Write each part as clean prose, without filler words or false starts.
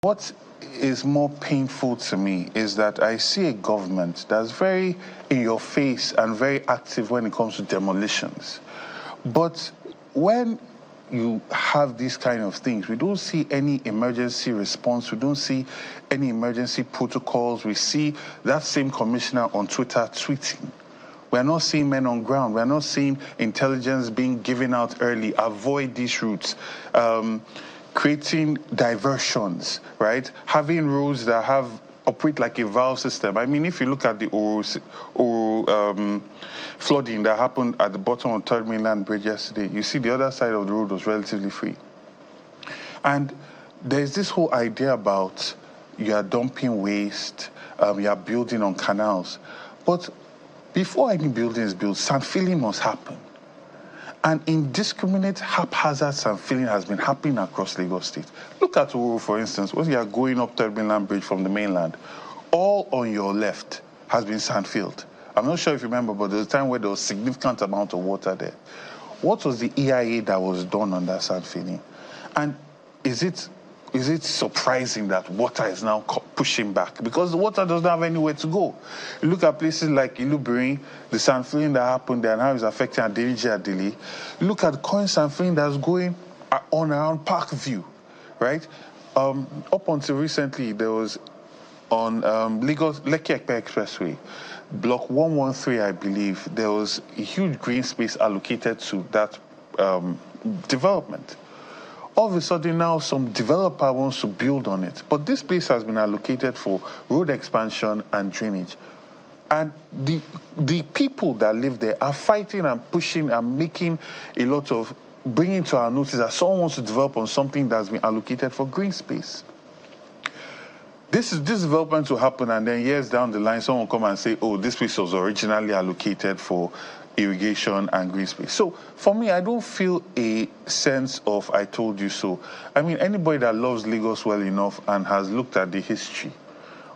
What is more painful to me is that I see a government that's very in your face and very active when it comes to demolitions. But when you have these kind of things, we don't see any emergency response. We don't see any emergency protocols. We see that same commissioner on Twitter tweeting. We're not seeing men on ground. We're not seeing intelligence being given out early. Avoid these routes. Creating diversions, right? Having roads that operate like a valve system. I mean, if you look at the flooding that happened at the bottom of Third Mainland Bridge yesterday, you see the other side of the road was relatively free. And there's this whole idea about you are dumping waste, you are building on canals. But before any building is built, sand filling must happen. And indiscriminate, haphazard sand filling has been happening across Lagos State. Look at Uru, for instance, when you are going up Third Mainland Bridge from the mainland, all on your left has been sand filled. I'm not sure if you remember, but there was a time where there was a significant amount of water there. What was the EIA that was done on that sand filling? And is it surprising that water is now pushing back? Because the water doesn't have anywhere to go. You look at places like Ilubirin, the sand filling that happened there and how it's affecting Adeliji Adeli. You look at the current sand filling that's going on around Parkview, right? Up until recently, there was on Lekki-Ekpe Expressway, block 113, I believe, there was a huge green space allocated to that development. All of a sudden now some developer wants to build on it. But this place has been allocated for road expansion and drainage. And the people that live there are fighting and pushing and making a lot of, bringing to our notice that someone wants to develop on something that's been allocated for green space. This development will happen, and then years down the line, someone will come and say, oh, this place was originally allocated for irrigation and green space. So for me, I don't feel a sense of I told you so. I mean, anybody that loves Lagos well enough and has looked at the history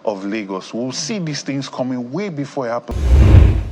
of Lagos will see these things coming way before it happens.